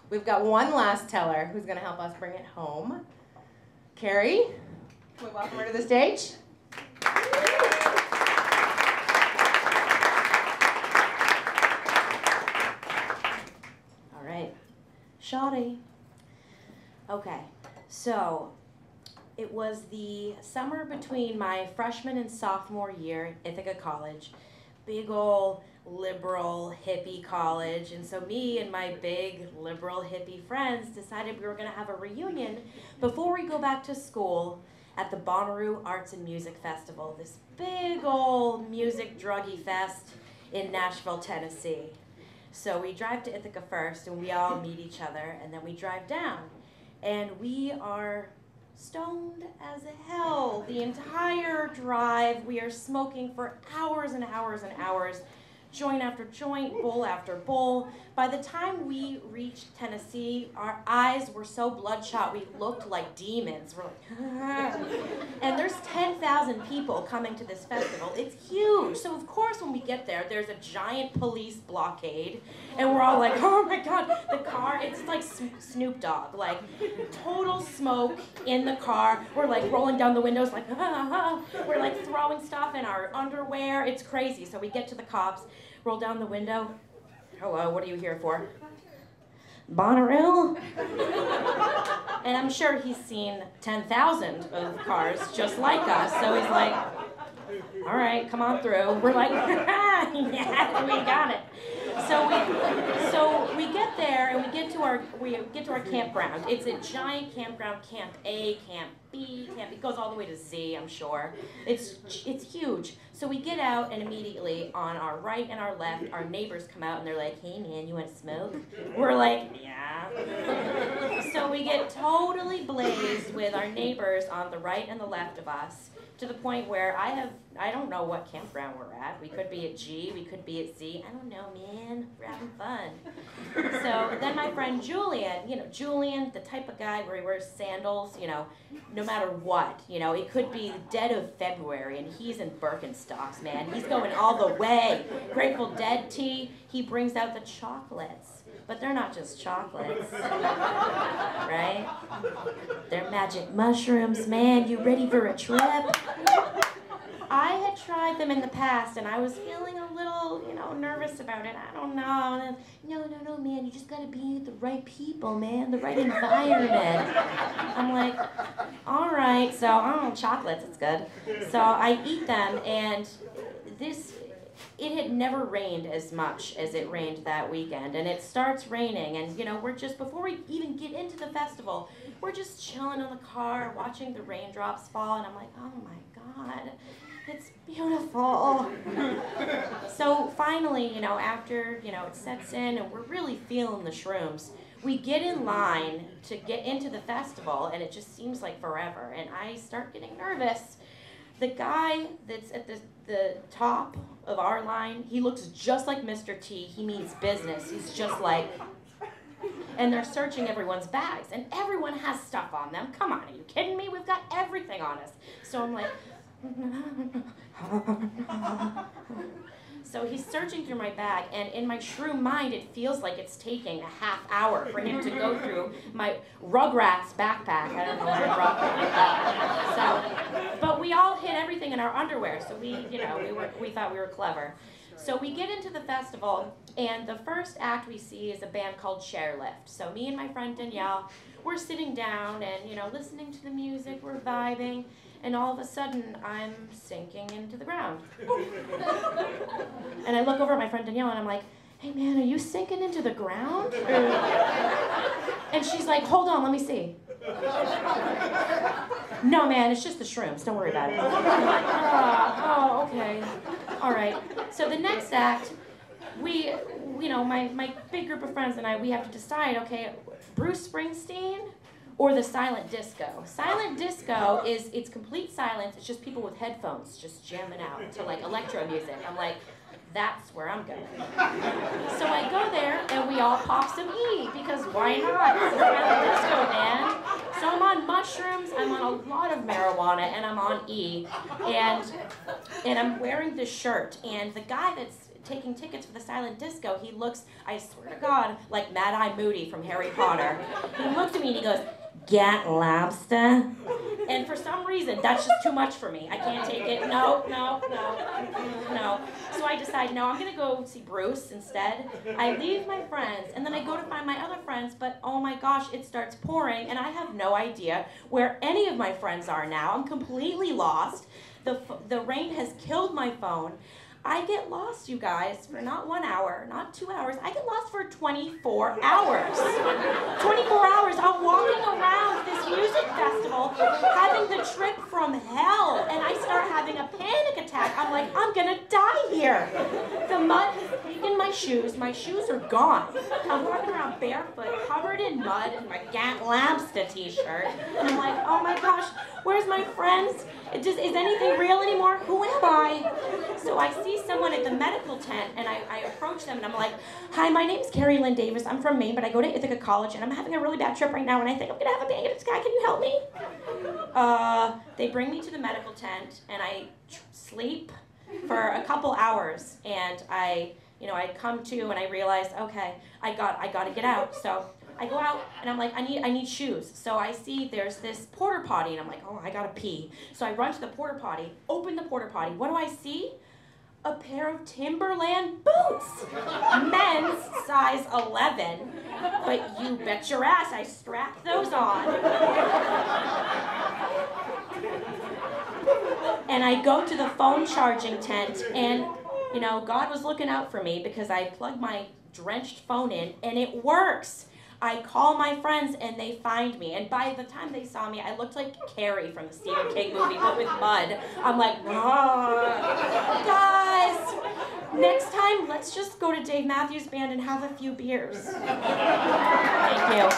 We've got one last teller who's going to help us bring it home. Carrie, can we welcome her to the stage? All right. Shoddy. Okay, so it was the summer between my freshman and sophomore year at Ithaca College. Big ol' liberal hippie college, and so me and my big liberal hippie friends decided we were going to have a reunion before we go back to school at the Bonnaroo Arts and Music Festival, this big old music druggy fest in Nashville, Tennessee. So we drive to Ithaca first, and we all meet each other, and then we drive down, and we are stoned as hell the entire drive. We are smoking for hours and hours and hours, joint after joint, bowl after bowl. By the time we reached Tennessee, our eyes were so bloodshot we looked like demons. We're like, and there's 10,000 people coming to this festival. It's huge. So of course when we get there, there's a giant police blockade, and we're all like, oh my God, the car, it's like Snoop Dogg, like total smoke in the car. We're like rolling down the windows like, we're like throwing stuff in our underwear. It's crazy. So we get to the cops, roll down the window. Hello, what are you here for? Bonnaroo? And I'm sure he's seen 10,000 of cars just like us, so he's like, all right, come on through. We're like, yeah, we got it. So we get there and we get to our campground. It's a giant campground, Camp A, Camp B, it goes all the way to Z, I'm sure. It's huge. So we get out, and immediately on our right and our left, our neighbors come out and they're like, hey man, you want to smoke? We're like, yeah. So we get totally blazed with our neighbors on the right and the left of us, to the point where I don't know what campground we're at. We could be at G, we could be at Z. I don't know, man. We're having fun. So then my friend Julian, the type of guy where he wears sandals, no matter what. It could be the dead of February and he's in Birkenstocks, man. He's going all the way. Grateful Dead tea. He brings out the chocolates. But they're not just chocolates, right? They're magic mushrooms, man. You ready for a trip? I had tried them in the past, and I was feeling a little, nervous about it. I don't know. No, man. You just gotta be with the right people, man. The right environment. I'm like, all right. So, chocolates. It's good. So I eat them, and it had never rained as much as it rained that weekend, and it starts raining, and we're just, before we even get into the festival, we're just chilling in the car watching the raindrops fall, and I'm like, oh my God, it's beautiful. So finally, after it sets in and we're really feeling the shrooms, we get in line to get into the festival, and it just seems like forever, and I start getting nervous. The guy that's at the top of our line, he looks just like Mr. T. He means business. He's just like, and they're searching everyone's bags, and everyone has stuff on them. Come on, are you kidding me? We've got everything on us. So I'm like, so he's searching through my bag, and in my shroom mind, it feels like it's taking a half hour for him to go through my Rugrats backpack. I don't know what Rugrats. So, but we all hid everything in our underwear, so we thought we were clever. So we get into the festival, and the first act we see is a band called Chairlift. So me and my friend Danielle, we're sitting down and listening to the music, we're vibing. And all of a sudden, I'm sinking into the ground. And I look over at my friend Danielle, and I'm like, hey man, are you sinking into the ground? And she's like, hold on, let me see. No man, it's just the shrooms, don't worry about it. I'm like, oh, okay, all right. So the next act, my big group of friends and I, we have to decide, okay, Bruce Springsteen or the silent disco. Silent disco it's complete silence. It's just people with headphones just jamming out to like electro music. I'm like, that's where I'm going. So I go there and we all pop some E because why not? It's silent disco, man. So I'm on mushrooms, I'm on a lot of marijuana, and I'm on E, and I'm wearing this shirt. And the guy taking tickets for the silent disco, he looks, I swear to God, like Mad-Eye Moody from Harry Potter. He looks at me and he goes, "Get lobster?" And for some reason, that's just too much for me. I can't take it. No. So I decide, no, I'm gonna go see Bruce instead. I leave my friends, and then I go to find my other friends, but oh my gosh, it starts pouring, and I have no idea where any of my friends are now. I'm completely lost. The rain has killed my phone. I get lost, you guys, for not 1 hour, not 2 hours. I get lost for 24 hours. 24 hours, I'm walking around this music festival, having the trip from hell, and I start having a panic attack. I'm like, I'm gonna die here. The mud has taken my shoes. My shoes are gone. I'm walking around barefoot, covered in mud, in my Gat Lobster t-shirt, and I'm like, oh my gosh, where's my friends? Is anything real anymore? Who am I? So I see someone at the medical tent, and I approach them, and I'm like, hi, my name's Carrie-Lynne Davis. I'm from Maine, but I go to Ithaca College, and I'm having a really bad trip right now, and I think I'm gonna have a panic attack. Can you help me? They bring me to the medical tent, and I sleep for a couple hours, and I come to, and I realize, okay, I gotta get out. So I go out, and I'm like, I need shoes. So I see there's this porta potty, and I'm like, oh, I gotta pee. So I run to the porta potty, open the porta potty. What do I see? A pair of Timberland boots. Men's size 11. But you bet your ass I strapped those on. And I go to the phone charging tent, and God was looking out for me because I plugged my drenched phone in, and it works. I call my friends, and they find me. And by the time they saw me, I looked like Carrie from the Stephen King movie, but with mud. I'm like, guys, next time, let's just go to Dave Matthews Band and have a few beers. Thank you.